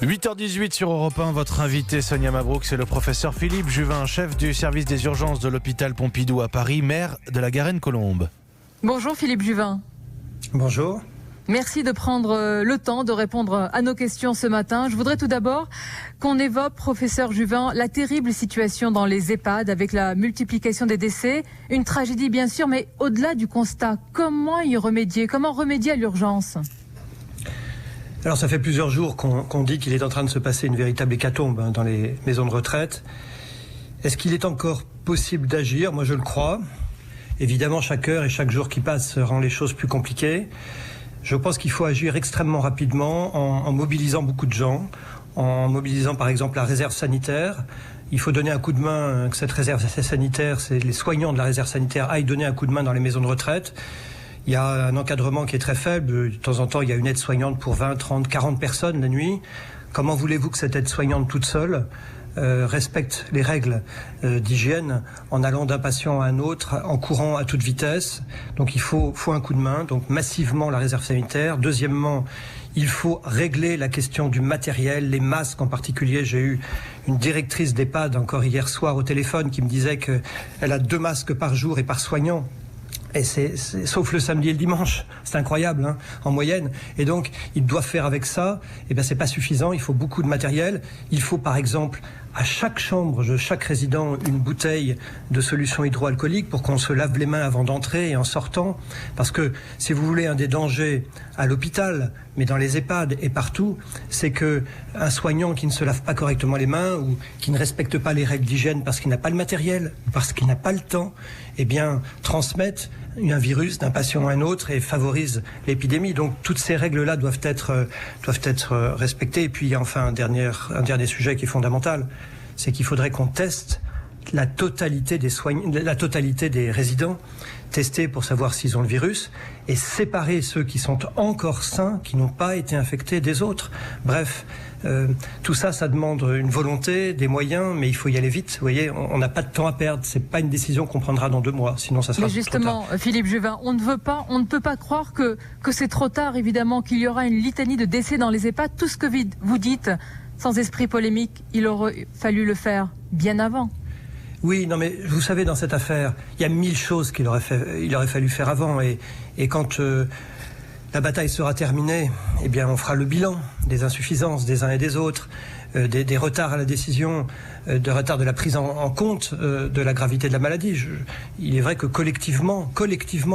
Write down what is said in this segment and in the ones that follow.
8h18 sur Europe 1, votre invité Sonia Mabrouk, c'est le professeur Philippe Juvin, chef du service des urgences de l'hôpital Pompidou à Paris, maire de la Garenne-Colombes. Bonjour Philippe Juvin. Bonjour. Merci de prendre le temps de répondre à nos questions ce matin. Je voudrais tout d'abord qu'on évoque, professeur Juvin, la terrible situation dans les EHPAD avec la multiplication des décès. Une tragédie bien sûr, mais au-delà du constat, comment y remédier? Comment remédier à l'urgence? Alors ça fait plusieurs jours qu'on dit qu'il est en train de se passer une véritable hécatombe dans les maisons de retraite. Est-ce qu'il est encore possible d'agir? Moi je le crois. Évidemment chaque heure et chaque jour qui passe rend les choses plus compliquées. Je pense qu'il faut agir extrêmement rapidement en mobilisant beaucoup de gens, en mobilisant par exemple la réserve sanitaire. Il faut donner un coup de main, que cette réserve sanitaire, c'est les soignants de la réserve sanitaire aillent donner un coup de main dans les maisons de retraite. Il y a un encadrement qui est très faible. De temps en temps, il y a une aide-soignante pour 20, 30, 40 personnes la nuit. Comment voulez-vous que cette aide-soignante toute seule respecte les règles d'hygiène en allant d'un patient à un autre, en courant à toute vitesse? Donc il faut un coup de main, donc massivement la réserve sanitaire. Deuxièmement, il faut régler la question du matériel, les masques en particulier. J'ai eu une directrice d'EHPAD encore hier soir au téléphone qui me disait qu'elle a 2 masques par jour et par soignant. Et sauf le samedi et le dimanche, c'est incroyable en moyenne. Et donc, ils doivent faire avec ça. Et ben, c'est pas suffisant. Il faut beaucoup de matériel. Il faut, par exemple, à chaque chambre de chaque résident, une bouteille de solution hydroalcoolique pour qu'on se lave les mains avant d'entrer et en sortant. Parce que, si vous voulez, un des dangers à l'hôpital, mais dans les EHPAD et partout, c'est que un soignant qui ne se lave pas correctement les mains ou qui ne respecte pas les règles d'hygiène parce qu'il n'a pas le matériel, parce qu'il n'a pas le temps, eh bien, transmettent un virus d'un patient à un autre et favorise l'épidémie. Donc toutes ces règles-là doivent être respectées. Et puis enfin un dernier sujet qui est fondamental, c'est qu'il faudrait qu'on teste la totalité des résidents, tester pour savoir s'ils ont le virus et séparer ceux qui sont encore sains, qui n'ont pas été infectés des autres. Bref, tout ça, ça demande une volonté, des moyens, mais il faut y aller vite. Vous voyez, on n'a pas de temps à perdre. C'est pas une décision qu'on prendra dans 2 mois, sinon ça sera trop tard. Mais justement, Philippe Juvin, on ne peut pas croire que c'est trop tard, évidemment, qu'il y aura une litanie de décès dans les EHPAD. Tout ce que vous dites, sans esprit polémique, il aurait fallu le faire bien avant. Oui, non mais vous savez, dans cette affaire, il y a 1000 choses il aurait fallu faire avant. Et quand la bataille sera terminée, eh bien on fera le bilan des insuffisances des uns et des autres, des retards à la décision, de retard de la prise en compte de la gravité de la maladie. Il est vrai que collectivement,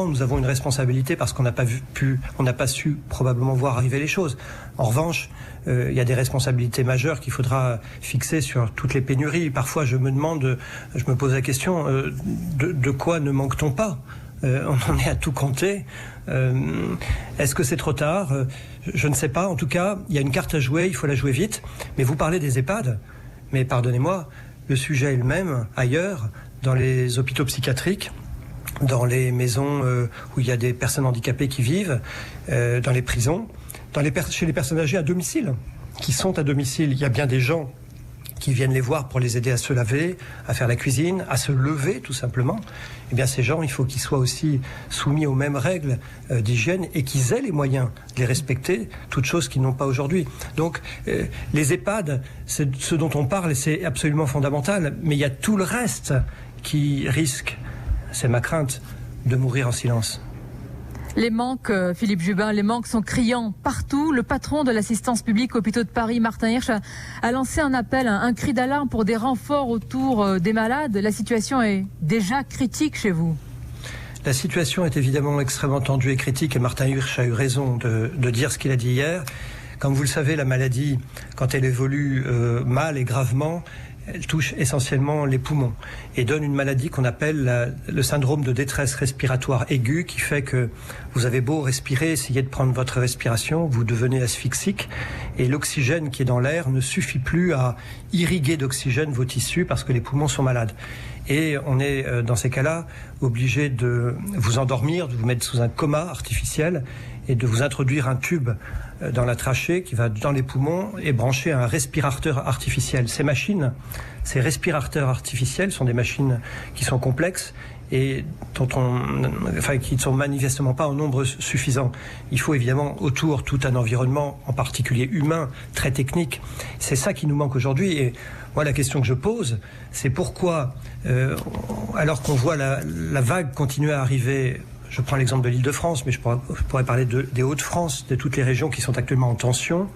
nous avons une responsabilité parce qu'on n'a pas su probablement voir arriver les choses. En revanche, il y a des responsabilités majeures qu'il faudra fixer sur toutes les pénuries. Parfois, je me pose la question, de quoi ne manque-t-on pas? On en est à tout compter. Est-ce que c'est trop tard? Je ne sais pas. En tout cas, il y a une carte à jouer, il faut la jouer vite. Mais vous parlez des EHPAD. Mais pardonnez-moi, le sujet est le même ailleurs, dans les hôpitaux psychiatriques, dans les maisons où il y a des personnes handicapées qui vivent, dans les prisons, chez les personnes âgées à domicile, qui sont à domicile. Il y a bien des gens qui viennent les voir pour les aider à se laver, à faire la cuisine, à se lever tout simplement. Eh bien ces gens, il faut qu'ils soient aussi soumis aux mêmes règles d'hygiène et qu'ils aient les moyens de les respecter, toutes choses qu'ils n'ont pas aujourd'hui. Donc les EHPAD, c'est ce dont on parle et c'est absolument fondamental, mais il y a tout le reste qui risque, c'est ma crainte, de mourir en silence. Les manques, Philippe Juvin, les manques sont criants partout. Le patron de l'assistance publique hôpitaux de Paris, Martin Hirsch, a lancé un appel, un cri d'alarme pour des renforts autour des malades. La situation est déjà critique chez vous. La situation est évidemment extrêmement tendue et critique et Martin Hirsch a eu raison de dire ce qu'il a dit hier. Comme vous le savez, la maladie, quand elle évolue mal et gravement, elle touche essentiellement les poumons et donne une maladie qu'on appelle le syndrome de détresse respiratoire aiguë qui fait que vous avez beau respirer, essayer de prendre votre respiration, vous devenez asphyxique et l'oxygène qui est dans l'air ne suffit plus à irriguer d'oxygène vos tissus parce que les poumons sont malades. Et on est dans ces cas-là obligé de vous endormir, de vous mettre sous un coma artificiel et de vous introduire un tube dans la trachée qui va dans les poumons et brancher un respirateur artificiel. Ces respirateurs artificiels sont des machines qui sont complexes et qui ne sont manifestement pas en nombre suffisant. Il faut évidemment autour tout un environnement, en particulier humain, très technique. C'est ça qui nous manque aujourd'hui. Et moi, la question que je pose, c'est pourquoi, alors qu'on voit la vague continuer à arriver, je prends l'exemple de l'Île-de-France, mais je pourrais parler des Hauts-de-France, de toutes les régions qui sont actuellement en tension,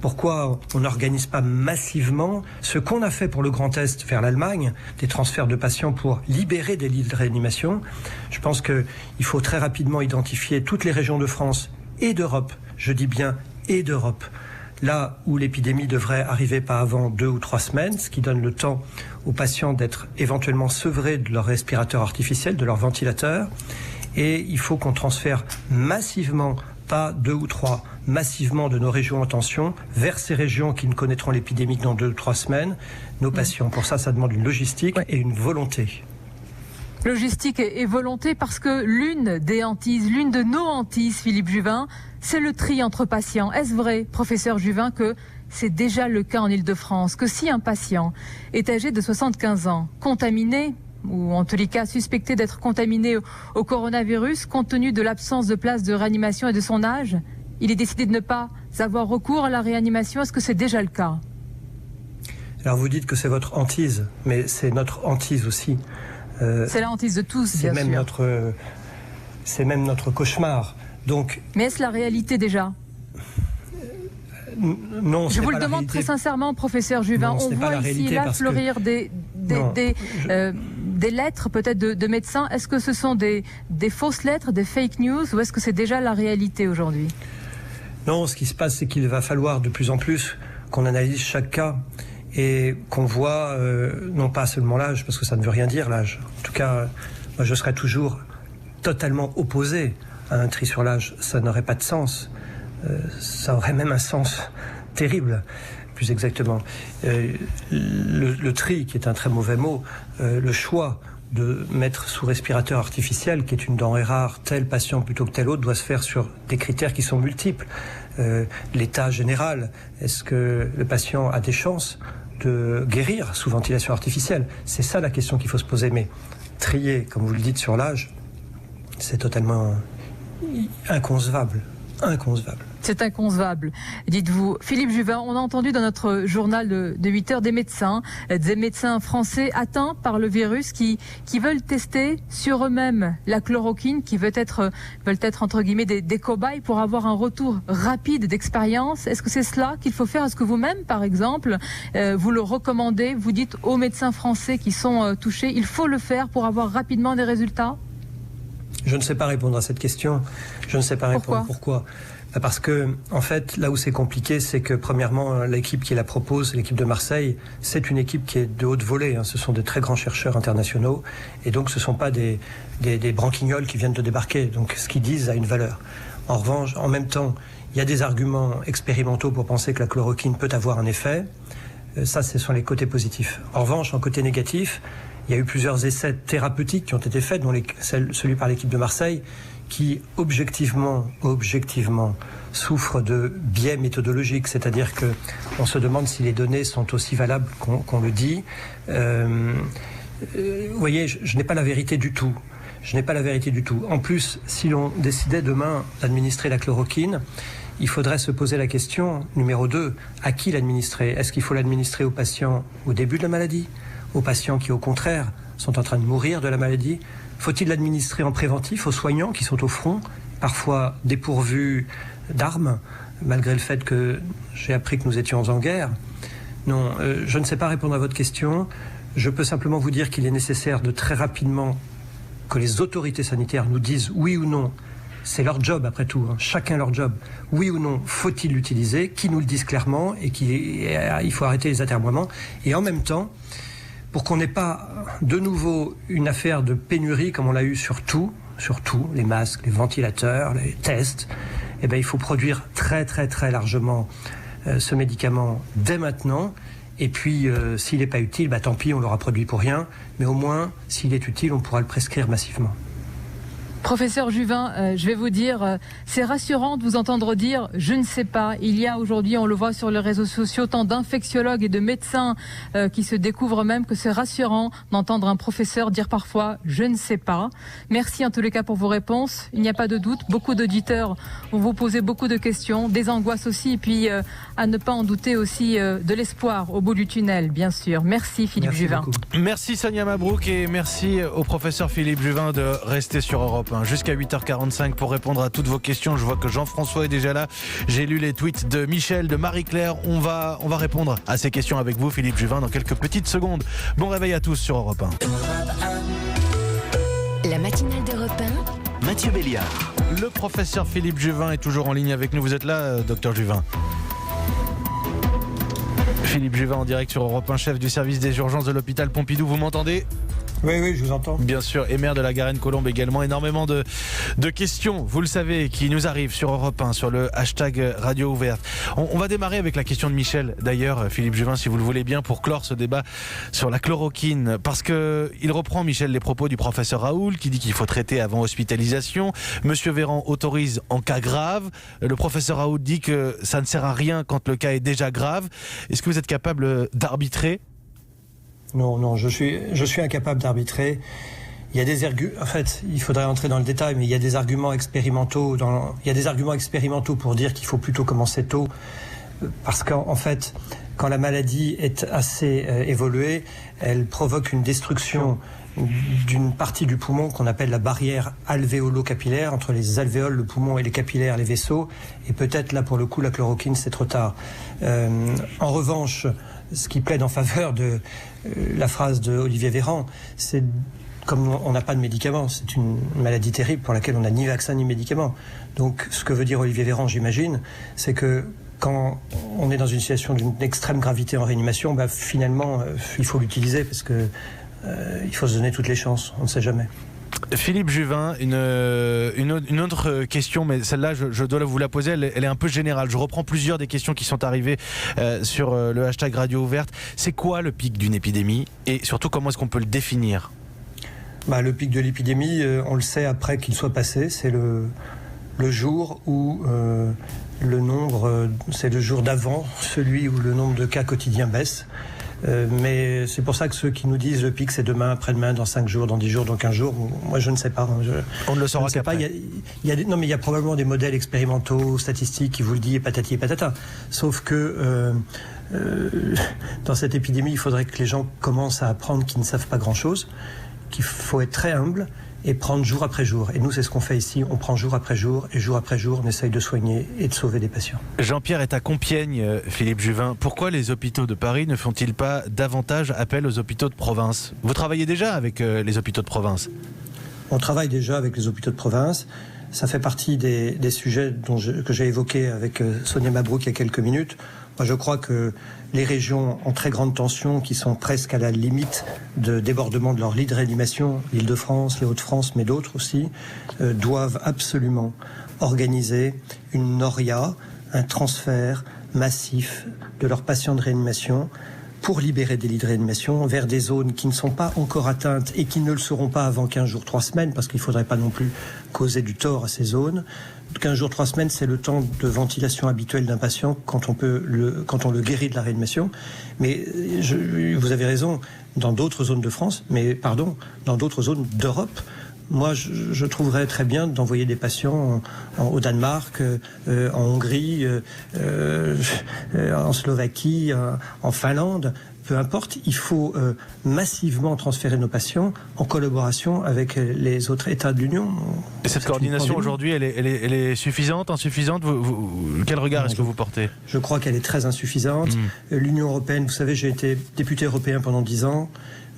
pourquoi on n'organise pas massivement ce qu'on a fait pour le Grand Est vers l'Allemagne, des transferts de patients pour libérer des lits de réanimation. Je pense qu'il faut très rapidement identifier toutes les régions de France et d'Europe, je dis bien et d'Europe, là où l'épidémie devrait arriver pas avant 2 ou 3 semaines, ce qui donne le temps aux patients d'être éventuellement sevrés de leur respirateur artificiel, de leur ventilateur. Et il faut qu'on transfère massivement, pas 2 ou 3, massivement de nos régions en tension vers ces régions qui ne connaîtront l'épidémie que dans 2 ou 3 semaines, nos patients. Pour ça demande une logistique et une volonté. Logistique et volonté, parce que l'une des hantises, l'une de nos hantises, Philippe Juvin, c'est le tri entre patients. Est-ce vrai, professeur Juvin, que c'est déjà le cas en Île-de-France, que si un patient est âgé de 75 ans, contaminé, ou en tous les cas suspecté d'être contaminé au coronavirus, compte tenu de l'absence de place de réanimation et de son âge, il est décidé de ne pas avoir recours à la réanimation? Est-ce que c'est déjà le cas? Alors vous dites que c'est votre hantise, mais c'est notre hantise aussi. C'est la hantise de tous, bien sûr. C'est même notre cauchemar. Donc, mais est-ce la réalité déjà? Non, je vous le demande très sincèrement, professeur Juvin. Non, on voit ici et là fleurir des lettres peut-être de médecins. Est-ce que ce sont des fausses lettres, des fake news, ou est-ce que c'est déjà la réalité aujourd'hui? Non, ce qui se passe, c'est qu'il va falloir de plus en plus qu'on analyse chaque cas et qu'on voit, non pas seulement l'âge, parce que ça ne veut rien dire l'âge. En tout cas, moi je serais toujours totalement opposé à un tri sur l'âge. Ça n'aurait pas de sens. Ça aurait même un sens terrible, plus exactement. Le tri, qui est un très mauvais mot, le choix de mettre sous respirateur artificiel, qui est une denrée rare, tel patient plutôt que tel autre, doit se faire sur des critères qui sont multiples. L'état général, est-ce que le patient a des chances de guérir sous ventilation artificielle? C'est ça la question qu'il faut se poser. Mais trier, comme vous le dites, sur l'âge, c'est totalement inconcevable. Inconcevable. C'est inconcevable, dites-vous. Philippe Juvin, on a entendu dans notre journal de 8 heures des médecins français atteints par le virus qui veulent tester sur eux-mêmes la chloroquine, qui veulent être entre guillemets des cobayes pour avoir un retour rapide d'expérience. Est-ce que c'est cela qu'il faut faire? Est-ce que vous-même, par exemple, vous le recommandez? Vous dites aux médecins français qui sont touchés, il faut le faire pour avoir rapidement des résultats? Je ne sais pas répondre à cette question. Je ne sais pas répondre. Pourquoi? Parce que, en fait, là où c'est compliqué, c'est que, premièrement, l'équipe qui la propose, l'équipe de Marseille, c'est une équipe qui est de haute volée. Hein. Ce sont des très grands chercheurs internationaux. Et donc, ce ne sont pas des branquignoles qui viennent de débarquer. Donc, ce qu'ils disent a une valeur. En revanche, en même temps, il y a des arguments expérimentaux pour penser que la chloroquine peut avoir un effet. Ça, ce sont les côtés positifs. En revanche, en côté négatif, il y a eu plusieurs essais thérapeutiques qui ont été faits, dont celui par l'équipe de Marseille, qui objectivement souffre de biais méthodologiques, c'est-à-dire que on se demande si les données sont aussi valables qu'on le dit. Vous voyez, je n'ai pas la vérité du tout. Je n'ai pas la vérité du tout. En plus, si l'on décidait demain d'administrer la chloroquine, il faudrait se poser la question, numéro 2, à qui l'administrer? Est-ce qu'il faut l'administrer aux patients au début de la maladie? Aux patients qui, au contraire, sont en train de mourir de la maladie? Faut-il l'administrer en préventif aux soignants qui sont au front, parfois dépourvus d'armes, malgré le fait que j'ai appris que nous étions en guerre? Non, je ne sais pas répondre à votre question. Je peux simplement vous dire qu'il est nécessaire de très rapidement que les autorités sanitaires nous disent oui ou non. C'est leur job après tout, hein. Chacun leur job. Oui ou non, faut-il l'utiliser? Qui nous le dise clairement et il faut arrêter les atermoiements. Et en même temps, pour qu'on n'ait pas de nouveau une affaire de pénurie comme on l'a eu sur tout, les masques, les ventilateurs, les tests, eh bien, il faut produire très très très largement ce médicament dès maintenant. Et puis, s'il n'est pas utile, tant pis, on l'aura produit pour rien. Mais au moins, s'il est utile, on pourra le prescrire massivement. Professeur Juvin, je vais vous dire, c'est rassurant de vous entendre dire « je ne sais pas ». Il y a aujourd'hui, on le voit sur les réseaux sociaux, tant d'infectiologues et de médecins qui se découvrent même que c'est rassurant d'entendre un professeur dire parfois « je ne sais pas ». Merci en tous les cas pour vos réponses. Il n'y a pas de doute, beaucoup d'auditeurs vont vous poser beaucoup de questions, des angoisses aussi, et puis à ne pas en douter aussi de l'espoir au bout du tunnel, bien sûr. Merci Philippe Juvin. Beaucoup. Merci Sonia Mabrouk et merci au professeur Philippe Juvin de rester sur Europe 1 jusqu'à 8h45 pour répondre à toutes vos questions. Je vois que Jean-François est déjà là. J'ai lu les tweets de Michel, de Marie-Claire. On va répondre à ces questions avec vous, Philippe Juvin, dans quelques petites secondes. Bon réveil à tous sur Europe 1. La matinale d'Europe 1. Mathieu Béliard. Le professeur Philippe Juvin est toujours en ligne avec nous. Vous êtes là, docteur Juvin? Philippe Juvin en direct sur Europe 1, chef du service des urgences de l'hôpital Pompidou. Vous m'entendez? Oui, je vous entends. Bien sûr, et maire de la Garenne-Colombes également. Énormément de questions, vous le savez, qui nous arrivent sur Europe 1, sur le hashtag Radio Ouverte. On va démarrer avec la question de Michel, d'ailleurs, Philippe Juvin, si vous le voulez bien, pour clore ce débat sur la chloroquine. Parce qu'il reprend, Michel, les propos du professeur Raoult, qui dit qu'il faut traiter avant hospitalisation. Monsieur Véran autorise en cas grave. Le professeur Raoult dit que ça ne sert à rien quand le cas est déjà grave. Est-ce que vous êtes capable d'arbitrer ? Non, je suis incapable d'arbitrer. Il y a des en fait, il faudrait entrer dans le détail, mais il y a des arguments expérimentaux. Il y a des arguments expérimentaux pour dire qu'il faut plutôt commencer tôt, parce qu'en fait, quand la maladie est assez évoluée, elle provoque une destruction d'une partie du poumon qu'on appelle la barrière alvéolo-capillaire, entre les alvéoles, le poumon, et les capillaires, les vaisseaux. Et peut-être là, pour le coup, la chloroquine, c'est trop tard. En revanche, ce qui plaide en faveur de la phrase de Olivier Véran, c'est comme on n'a pas de médicaments, c'est une maladie terrible pour laquelle on n'a ni vaccin ni médicaments. Donc ce que veut dire Olivier Véran, j'imagine, c'est que quand on est dans une situation d'une extrême gravité en réanimation, finalement, il faut l'utiliser parce que il faut se donner toutes les chances, on ne sait jamais. Philippe Juvin, une autre question, mais celle-là, je dois vous la poser, elle est un peu générale. Je reprends plusieurs des questions qui sont arrivées sur le hashtag Radio Ouverte. C'est quoi le pic d'une épidémie et surtout, comment est-ce qu'on peut le définir ? Le pic de l'épidémie, on le sait après qu'il soit passé, c'est le jour où c'est le jour d'avant, celui où le nombre de cas quotidiens baisse. Mais c'est pour ça que ceux qui nous disent le pic c'est demain, après-demain, dans 5 jours, dans 10 jours, dans 15 jours, moi je ne sais pas. On ne le saura qu'après. Mais il y a probablement des modèles expérimentaux, statistiques qui vous le disent, et patati et patata. Sauf que dans cette épidémie, il faudrait que les gens commencent à apprendre qu'ils ne savent pas grand-chose, qu'il faut être très humble et prendre jour après jour. Et nous, c'est ce qu'on fait ici. On prend jour après jour, et jour après jour, on essaye de soigner et de sauver des patients. Jean-Pierre est à Compiègne, Philippe Juvin. Pourquoi les hôpitaux de Paris ne font-ils pas davantage appel aux hôpitaux de province ? Vous travaillez déjà avec les hôpitaux de province ? On travaille déjà avec les hôpitaux de province. Ça fait partie des sujets que j'ai évoqués avec Sonia Mabrouk il y a quelques minutes. Moi, je crois que les régions en très grande tension, qui sont presque à la limite de débordement de leur lit de réanimation, l'Île-de-France, les Hauts-de-France, mais d'autres aussi, doivent absolument organiser une NORIA, un transfert massif de leurs patients de réanimation pour libérer des lits de réanimation vers des zones qui ne sont pas encore atteintes et qui ne le seront pas avant 15 jours, 3 semaines, parce qu'il ne faudrait pas non plus causer du tort à ces zones. 15 jours, 3 semaines, c'est le temps de ventilation habituel d'un patient quand on le guérit de la réanimation. Mais vous avez raison, dans d'autres zones de France, dans d'autres zones d'Europe, moi, je trouverais très bien d'envoyer des patients au Danemark, en Hongrie, en Slovaquie, en Finlande. Peu importe, il faut massivement transférer nos patients en collaboration avec les autres États de l'Union. Et cette coordination aujourd'hui, elle est suffisante, insuffisante ? Quel regard est-ce que vous portez ? Je crois qu'elle est très insuffisante. L'Union européenne, vous savez, j'ai été député européen pendant 10 ans.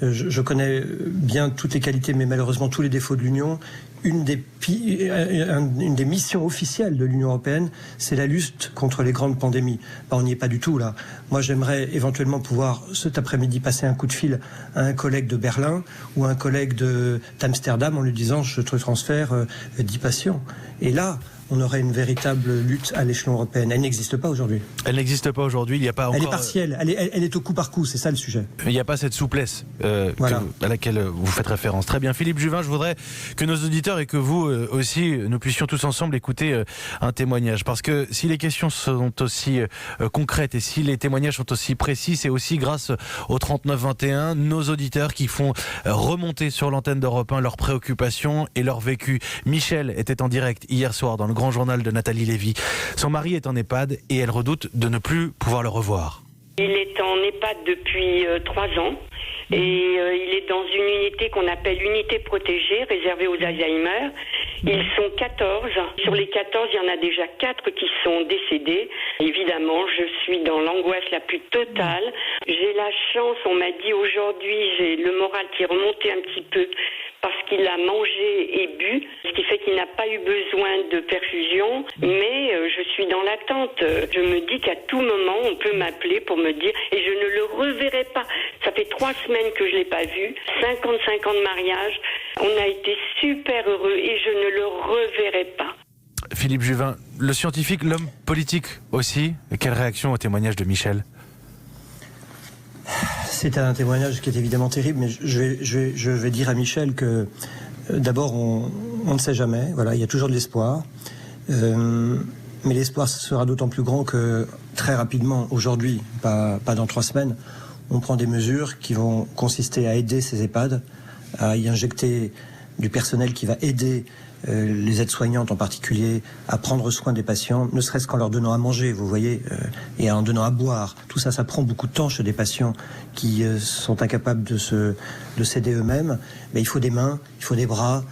Je connais bien toutes les qualités, mais malheureusement tous les défauts de l'Union. Une des missions officielles de l'Union européenne, c'est la lutte contre les grandes pandémies. On n'y est pas du tout là. Moi, j'aimerais éventuellement pouvoir cet après-midi passer un coup de fil à un collègue de Berlin ou à un collègue d'Amsterdam en lui disant je te transfère 10 patients. Et là, on aurait une véritable lutte à l'échelon européen. Elle n'existe pas aujourd'hui. Elle n'existe pas aujourd'hui, il n'y a pas encore... Elle est partielle, elle est au coup par coup, c'est ça le sujet. Il n'y a pas cette souplesse voilà. à laquelle vous faites référence. Très bien. Philippe Juvin, je voudrais que nos auditeurs et que vous aussi, nous puissions tous ensemble écouter un témoignage. Parce que si les questions sont aussi concrètes et si les témoignages sont aussi précis, c'est aussi grâce au 39-21, nos auditeurs qui font remonter sur l'antenne d'Europe 1 leurs préoccupations et leur vécu. Michel était en direct hier soir dans le grand journal de Nathalie Lévy. Son mari est en EHPAD et elle redoute de ne plus pouvoir le revoir. Il est en EHPAD depuis 3 ans et il est dans une unité qu'on appelle unité protégée, réservée aux Alzheimer. Ils sont 14. Sur les 14, il y en a déjà 4 qui sont décédés. Évidemment, je suis dans l'angoisse la plus totale. J'ai la chance, on m'a dit aujourd'hui, j'ai le moral qui est remonté un petit peu parce qu'il a mangé et bu, ce qui fait qu'il n'a pas eu besoin de perfusion, mais je suis dans l'attente. Je me dis qu'à tout moment, on peut m'appeler pour me dire, et je ne le reverrai pas. Ça fait 3 semaines que je ne l'ai pas vu, 55 ans de mariage, on a été super heureux et je ne le reverrai pas. Philippe Juvin, le scientifique, l'homme politique aussi, quelle réaction au témoignage de Michel ? C'est un témoignage qui est évidemment terrible, mais je vais dire à Michel que d'abord on ne sait jamais. Voilà, il y a toujours de l'espoir, mais l'espoir sera d'autant plus grand que très rapidement, aujourd'hui, pas dans 3 semaines, on prend des mesures qui vont consister à aider ces EHPAD, à y injecter du personnel qui va aider les aides-soignantes en particulier à prendre soin des patients, ne serait-ce qu'en leur donnant à manger, vous voyez, et en donnant à boire. Tout ça, ça prend beaucoup de temps chez des patients qui sont incapables de s'aider eux-mêmes. Mais il faut des mains, il faut des bras,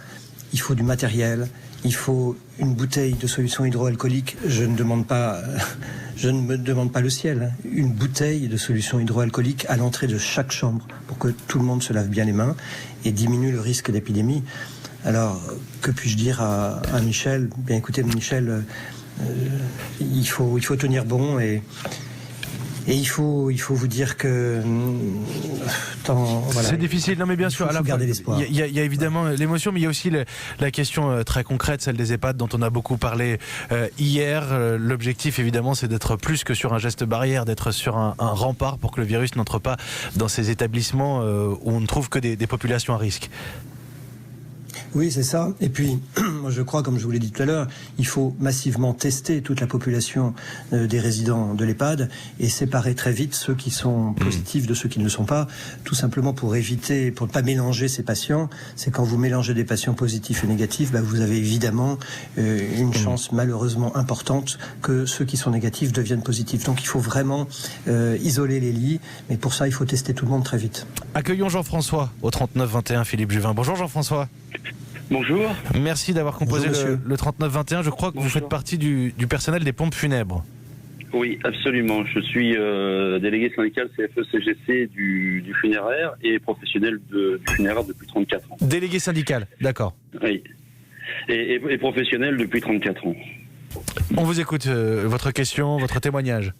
il faut du matériel, il faut une bouteille de solution hydroalcoolique. Je ne me demande pas le ciel. Une bouteille de solution hydroalcoolique à l'entrée de chaque chambre pour que tout le monde se lave bien les mains et diminue le risque d'épidémie. Alors, que puis-je dire à Michel ? Bien écoutez, Michel, il faut tenir bon et il faut vous dire que voilà, c'est difficile, non mais bien sûr. Il faut garder l'espoir. Il y a évidemment l'émotion, mais il y a aussi la question très concrète, celle des EHPAD dont on a beaucoup parlé hier. L'objectif évidemment, c'est d'être plus que sur un geste barrière, d'être sur un rempart pour que le virus n'entre pas dans ces établissements où on ne trouve que des populations à risque. Oui, c'est ça. Et puis, moi je crois, comme je vous l'ai dit tout à l'heure, il faut massivement tester toute la population des résidents de l'EHPAD et séparer très vite ceux qui sont positifs de ceux qui ne le sont pas, tout simplement pour éviter, pour ne pas mélanger ces patients. C'est quand vous mélangez des patients positifs et négatifs, vous avez évidemment une chance malheureusement importante que ceux qui sont négatifs deviennent positifs. Donc il faut vraiment isoler les lits, mais pour ça il faut tester tout le monde très vite. Accueillons Jean-François au 39-21, Philippe Juvin. Bonjour Jean-François. Bonjour. Merci d'avoir composé le 39-21. Je crois que vous faites partie du personnel des pompes funèbres. Oui, absolument. Je suis délégué syndical CFE-CGC du funéraire et professionnel du funéraire depuis 34 ans. Délégué syndical, d'accord. Oui. Et professionnel depuis 34 ans. On vous écoute, votre question, votre témoignage.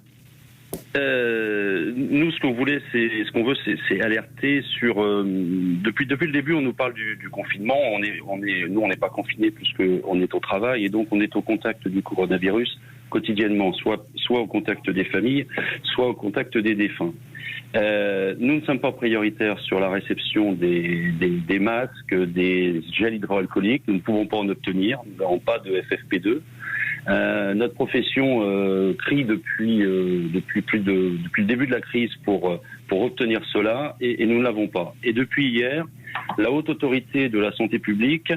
Nous, ce qu'on veut, c'est alerter sur. Depuis le début, on nous parle du confinement. Nous, on n'est pas confinés puisqu'on est au travail et donc on est au contact du coronavirus quotidiennement, soit au contact des familles, soit au contact des défunts. Nous ne sommes pas prioritaires sur la réception des masques, des gels hydroalcooliques. Nous ne pouvons pas en obtenir. Nous n'avons pas de FFP2. Notre profession crie depuis le début de la crise pour obtenir cela et nous ne l'avons pas. Et depuis hier, la haute autorité de la santé publique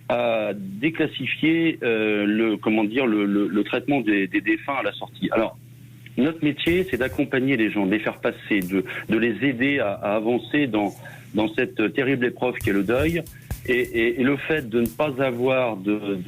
a déclassifié le traitement des défunts à la sortie. Alors, notre métier, c'est d'accompagner les gens, de les faire passer, de les aider à avancer dans cette terrible épreuve qu'est le deuil. Et le fait de ne pas avoir, de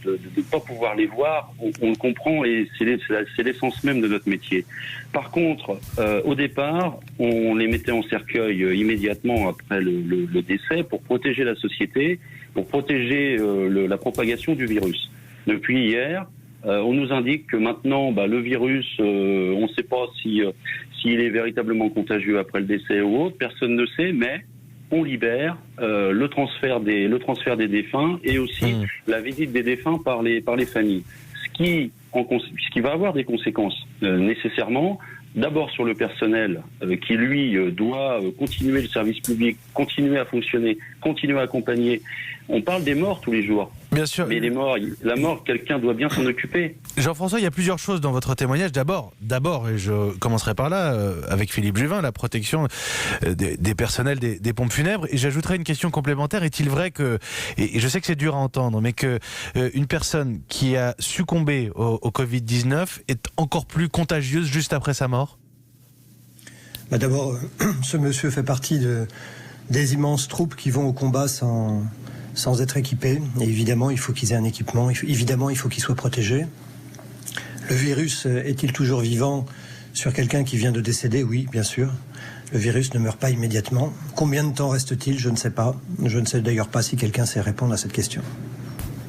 ne pas pouvoir les voir, on le comprend et c'est l'essence même de notre métier. Par contre, au départ, on les mettait en cercueil immédiatement après le décès pour protéger la société, pour protéger la propagation du virus. Depuis hier, on nous indique que maintenant, le virus, on ne sait pas s'il est véritablement contagieux après le décès ou autre, personne ne sait, mais on libère le transfert des défunts et aussi la visite des défunts par les familles. ce qui va avoir des conséquences nécessairement. D'abord sur le personnel qui, lui, doit continuer le service public, continuer à fonctionner, continuer à accompagner. On parle des morts tous les jours. Bien sûr. Mais la mort, quelqu'un doit bien s'en occuper. Jean-François, il y a plusieurs choses dans votre témoignage. D'abord, et je commencerai par là, avec Philippe Juvin, la protection des personnels des pompes funèbres. Et j'ajouterai une question complémentaire. Est-il vrai que, et je sais que c'est dur à entendre, mais que une personne qui a succombé au Covid-19 est encore plus contagieuse juste après sa mort ? D'abord, ce monsieur fait partie des immenses troupes qui vont au combat sans être équipés. Et évidemment, il faut qu'ils aient un équipement. Évidemment, il faut qu'ils soient protégés. Le virus est-il toujours vivant sur quelqu'un qui vient de décéder ? Oui, bien sûr. Le virus ne meurt pas immédiatement. Combien de temps reste-t-il ? Je ne sais pas. Je ne sais d'ailleurs pas si quelqu'un sait répondre à cette question.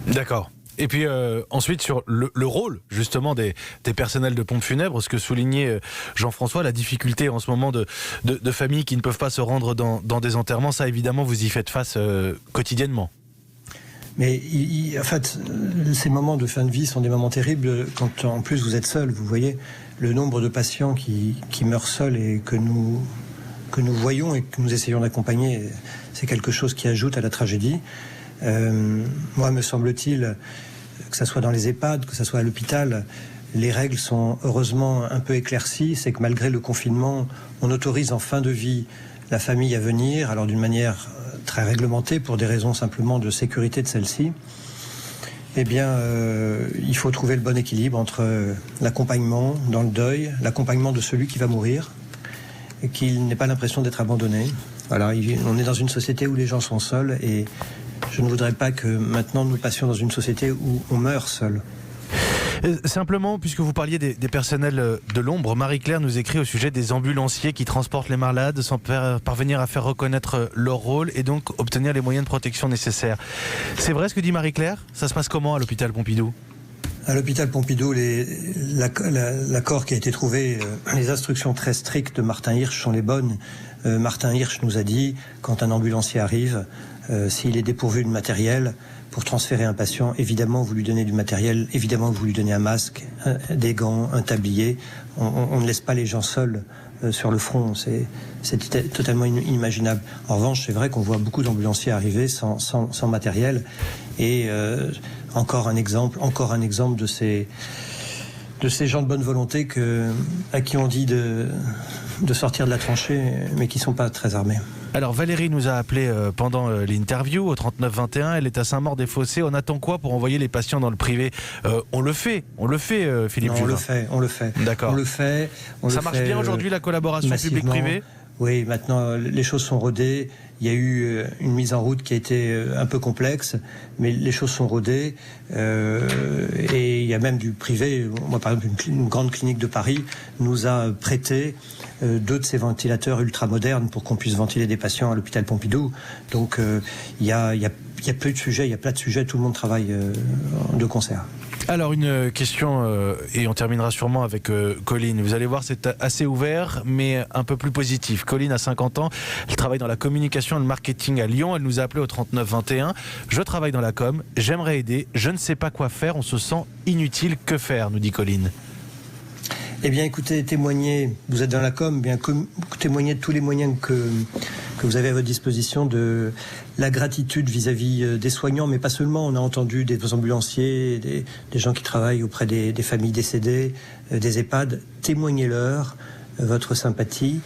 D'accord. Et puis ensuite sur le rôle justement des personnels de pompes funèbres, ce que soulignait Jean-François, la difficulté en ce moment de familles qui ne peuvent pas se rendre dans des enterrements, ça évidemment vous y faites face quotidiennement. Mais en fait, ces moments de fin de vie sont des moments terribles quand en plus vous êtes seul. Vous voyez le nombre de patients qui meurent seuls et que nous voyons et que nous essayons d'accompagner, c'est quelque chose qui ajoute à la tragédie. Moi, me semble-t-il, que ça soit dans les EHPAD, que ça soit à l'hôpital, les règles sont heureusement un peu éclaircies. C'est que malgré le confinement, on autorise en fin de vie la famille à venir, alors d'une manière très réglementée pour des raisons simplement de sécurité de celle-ci. Eh bien, il faut trouver le bon équilibre entre l'accompagnement dans le deuil, l'accompagnement de celui qui va mourir, et qu'il n'ait pas l'impression d'être abandonné. Voilà, on est dans une société où les gens sont seuls et je ne voudrais pas que maintenant nous passions dans une société où on meurt seul. Simplement, puisque vous parliez des personnels de l'ombre, Marie-Claire nous écrit au sujet des ambulanciers qui transportent les malades sans parvenir à faire reconnaître leur rôle et donc obtenir les moyens de protection nécessaires. C'est vrai ce que dit Marie-Claire ? Ça se passe comment à l'hôpital Pompidou ? À l'hôpital Pompidou, l'accord qui a été trouvé, les instructions très strictes de Martin Hirsch sont les bonnes. Martin Hirsch nous a dit, quand un ambulancier arrive, s'il est dépourvu de matériel, pour transférer un patient, évidemment vous lui donnez du matériel, évidemment vous lui donnez un masque, des gants, un tablier. On ne laisse pas les gens seuls sur le front, c'est totalement inimaginable. En revanche, c'est vrai qu'on voit beaucoup d'ambulanciers arriver sans matériel. Et encore un exemple de ces gens de bonne volonté à qui on dit de sortir de la tranchée, mais qui ne sont pas très armés. Alors Valérie nous a appelé pendant l'interview au 3921, elle est à Saint-Maur-des-Fossés. On attend quoi pour envoyer les patients dans le privé ? On le fait Philippe Juvin. On le fait. D'accord. On le fait. Ça marche bien aujourd'hui la collaboration public-privé ? Oui, maintenant les choses sont rodées. Il y a eu une mise en route qui a été un peu complexe, mais les choses sont rodées. Et il y a même du privé. Moi, par exemple, une grande clinique de Paris nous a prêté 2 de ces ventilateurs ultramodernes pour qu'on puisse ventiler des patients à l'hôpital Pompidou. Donc il y a peu de sujets, il y a plein de sujets, tout le monde travaille de concert. Alors une question, et on terminera sûrement avec Colline. Vous allez voir, c'est assez ouvert, mais un peu plus positif. Colline a 50 ans, elle travaille dans la communication et le marketing à Lyon. Elle nous a appelé au 3921. Je travaille dans la com, j'aimerais aider, je ne sais pas quoi faire, on se sent inutile, que faire, nous dit Colline. Eh bien, écoutez, témoignez, vous êtes dans la com, bien témoignez de tous les moyens que vous avez à votre disposition, de la gratitude vis-à-vis des soignants, mais pas seulement. On a entendu des ambulanciers, des gens qui travaillent auprès des familles décédées, des EHPAD. Témoignez-leur votre sympathie.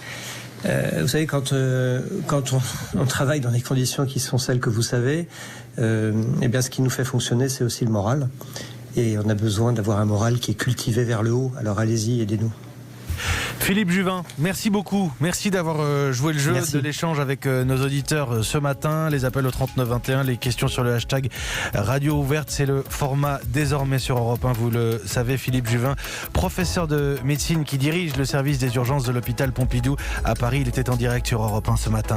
Vous savez, quand on travaille dans des conditions qui sont celles que vous savez, eh bien, ce qui nous fait fonctionner, c'est aussi le moral. Et on a besoin d'avoir un moral qui est cultivé vers le haut. Alors allez-y, aidez-nous. Philippe Juvin, merci beaucoup. Merci d'avoir joué le jeu de l'échange avec nos auditeurs ce matin. Les appels au 3921, les questions sur le hashtag Radio Ouverte, c'est le format désormais sur Europe 1. Vous le savez, Philippe Juvin, professeur de médecine qui dirige le service des urgences de l'hôpital Pompidou à Paris. Il était en direct sur Europe 1 ce matin.